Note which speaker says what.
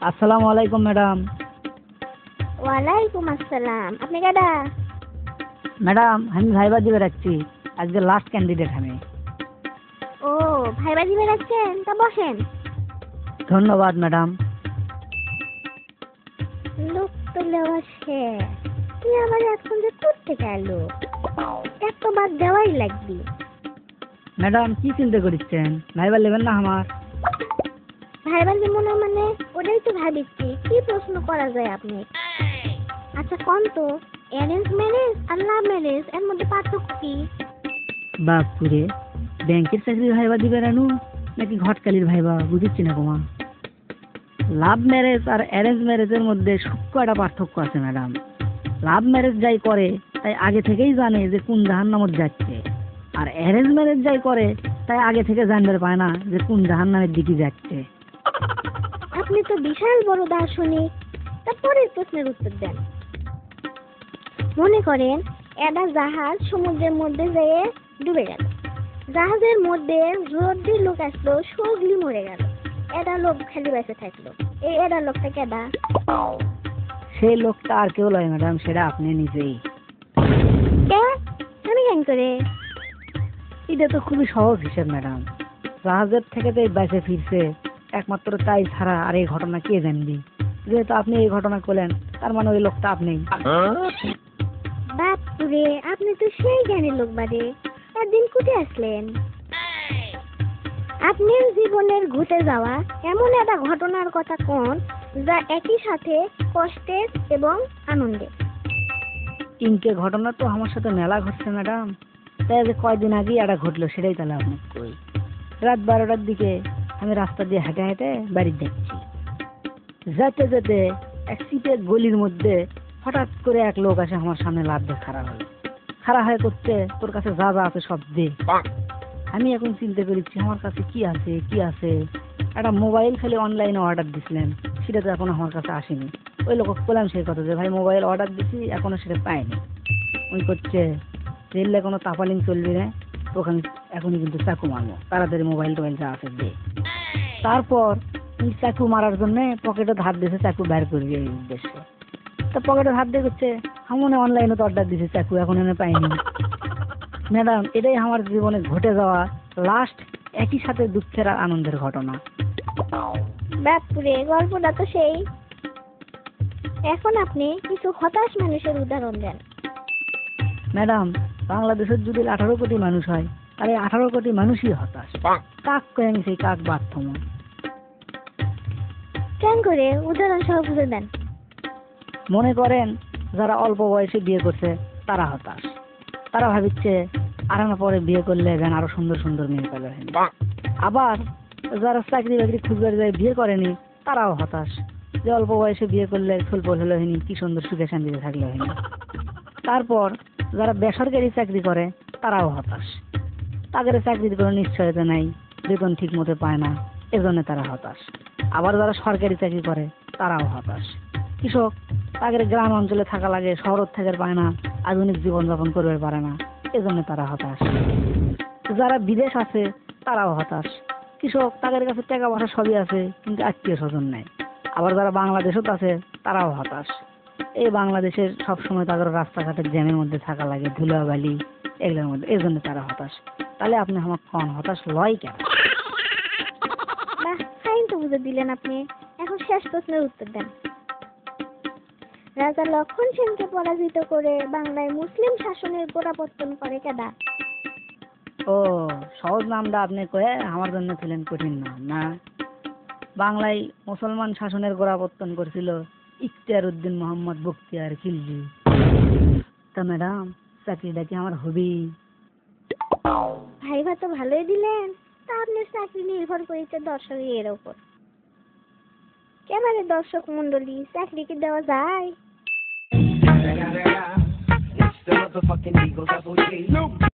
Speaker 1: আসসালামু আলাইকুম ম্যাডাম।
Speaker 2: ওয়ালাইকুম আসসালাম। আপনি কেডা?
Speaker 1: ম্যাডাম আমি ভাইবা দিবে রাখছি, আজকে লাস্ট ক্যান্ডিডেট আমি।
Speaker 2: ও, ভাইবা দিবে রাখছেন? তা বসেন।
Speaker 1: ধন্যবাদ ম্যাডাম।
Speaker 2: লোক তো লেওয়া শেষ। তুই আবার এখন যে কোত্থেকে এলো? এত বাদ দেওয়াই লাগবে।
Speaker 1: ম্যাডাম কি চিন্তা করছেন, ভাইবা নেবেন না আমার?
Speaker 2: ভাইবা দিব না মানে? ওটাই তো ভাবিছি কি প্রশ্ন করা যায় আপনি। আচ্ছা কোন তো, অ্যারেঞ্জ ম্যারেজ আর লাভ ম্যারেজ এর মধ্যে পার্থক্য কি?
Speaker 1: বাপুরে, ব্যাংকের চাকরির ভাইবা দিবে রানু নাকি ঘটকালির ভাইবা বুঝিচ্ছি না কুমা। লাভ ম্যারেজ আর অ্যারেঞ্জ ম্যারেজের মধ্যে সূক্ষ্ম একটা পার্থক্য আছে ম্যাডাম। লাভ ম্যারেজ যাই করে তাই আগে থেকেই জানে যে কোন জাহান্নামত যাচ্ছে, আর অ্যারেঞ্জ ম্যারেজ যাই করে তাই আগে থেকে জানতে পায় না যে কোন জাহান্নামের দিকে যাচ্ছে।
Speaker 2: আপনি তো বিশাল বড় দার্শনিক। তারপরের প্রশ্নের উত্তর দেন। মনে করেন একটা জাহাজ সমুদ্রের মধ্যে যেয়ে ডুবে গেল। জাহাজের মধ্যে জোরদি লোক আসলো, সবগুলি মরে গেল। একটা লোক খালি বেঁচে থাকলো। এই একটা লোকটা কেডা?
Speaker 1: সেই লোকটা আর কেউ লয় ম্যাডাম, সেটা আপনি নিজেই।
Speaker 2: কে? আমি কেন করে?
Speaker 1: এটা তো খুবই সহজ হিসেব ম্যাডাম। জাহাজের থেকে তো এই বাইসে ফিরছে, একমাত্র তাই ছাড়া আর এই ঘটনা কে জানবি? যেহেতু আপনি এই ঘটনা করলেন, তার মানে ওই লোকটা আপনি।
Speaker 2: বাপুরে, আপনি তো সেই জ্ঞানী লোক বাদে। একদিন কোথায় আসলেন? আপনার জীবনের ঘটে যাওয়া এমন একটা ঘটনার কথা কোন যা একই সাথে কষ্টের এবং আনন্দের।
Speaker 1: ইনকে ঘটনা তো আমার সাথে মেলা ঘটছে ম্যাডাম। তাই যে কয়দিন আগেই একটা ঘটলো সেটাই তাহলে আপনি কই। রাত 12টার দিকে আমি রাস্তা দিয়ে হেঁটে হেঁটে বাড়ি যাচ্ছি। যেতে যেতে এক সিটের গলির মধ্যে হঠাৎ করে এক লোক আসে আমার সামনে লাফ দিয়ে খাড়া হলো। খাড়া হয়ে করতে, তোর কাছে যা যা আছে সব দে। আমি এখন চিন্তা করেছি আমার কাছে কি আছে কি আছে। একটা মোবাইল খালি অনলাইনে অর্ডার দিছিলেন, সেটা তো এখন আমার কাছে আসেনি। ওই লোক বললাম সেই কথা যে ভাই মোবাইল অর্ডার দিছি এখনো সেটা পাইনি। ওই করছে রেললে কোনো তাপালিং চলবি না, তোকে আমি এখনই কিন্তু চাকু মারবো, তাড়াতাড়ি মোবাইল টোবাইল যা আছে দে। তারপর এই চাকু মারার জন্য পকেটে ধার দিয়েছে চাকু বের করবি এই উদ্দেশ্যে। তো পকেটে ধার দিয়ে করছে আমি অনলাইনে তো অর্ডার দিয়েছি চাকু এখন এনে পাইনি। ম্যাডাম এটাই আমার জীবনে ঘটে যাওয়া লাস্ট একই সাথে দুঃখের আর আনন্দের ঘটনা।
Speaker 2: বাপুরে, গল্পটা তো সেই। এখন আপনি কিছু হতাশ মানুষের উদাহরণ দেন।
Speaker 1: ম্যাডাম বাংলাদেশের যদি 18 কোটি মানুষ হয় তাহলে 18 কোটি মানুষই হতাশ। কাক কয়ে আমি সেই কাক বাধ্যম।
Speaker 2: কেন করে উদাহরণ সহ বুঝে দেন।
Speaker 1: মনে করেন যারা অল্প বয়সে বিয়ে করছে তারা হতাশ। তারা ভাবিচ্ছে আরামে পরে বিয়ে করলে যেন আরো সুন্দর সুন্দর মেয়ে পেলে হয়নি। আবার যারা চাকরি বাকরি খুঁজবার যায় বিয়ে করেনি তারাও হতাশ, যে অল্প বয়সে বিয়ে করলে স্বল্প হলে হয়নি, কি সুন্দর সুখে শান্তিতে থাকলে হয়নি। তারপর যারা বেসরকারি চাকরি করে তারাও হতাশ, তাদের চাকরির কোনো নিশ্চয়তা নাই, বেতন ঠিক মতো পায় না, এজন্য তারা হতাশ। আবার যারা সরকারি চাকরি করে তারাও হতাশ। কৃষক, তাদের গ্রাম অঞ্চলে থাকা লাগে, শহর থেকে পায় না, আধুনিক জীবনযাপন করতে পারে না, এজন্য তারা হতাশ। যারা বিদেশ আছে তারাও হতাশ। কৃষক, তাদের কাছে টাকা পয়সা সবই আছে কিন্তু আত্মীয় স্বজন নেই। আবার যারা বাংলাদেশত আছে তারাও হতাশ। এই বাংলাদেশের সবসময় তাদের রাস্তাঘাটের জ্যামের মধ্যে থাকা লাগে, ধুলাবালি এগুলোর মধ্যে, এই জন্য তারা হতাশ। তাহলে আপনি আমার কন হতাশ লয় কেন?
Speaker 2: বাহ, ফাইন তো বুঝে দিলেন আপনি। এখন শেষ প্রশ্নের উত্তর দেন। রাজা লক্ষণ সেনকে পরাজিত করে বাংলায় মুসলিম শাসনের গোড়াপত্তন করে কেডা?
Speaker 1: ও, সহজ নামটা আপনি কয়ে আমার জন্য ছিলেন কঠিন নাম না। বাংলায় মুসলমান শাসনের গোড়াপত্তন করেছিল ইখতিয়ার উদ্দিন মোহাম্মদ বখতিয়ার খিলজি। তা ম্যাডাম চাকরিটা কি আমার হবি?
Speaker 2: ভাইবা তো ভালোই দিলেন। তা আপনার চাকরি নির্ভর করেছে দর্শকের ওপর। কেবারে দর্শক মন্ডলী, চাকরি কি দেওয়া যায়?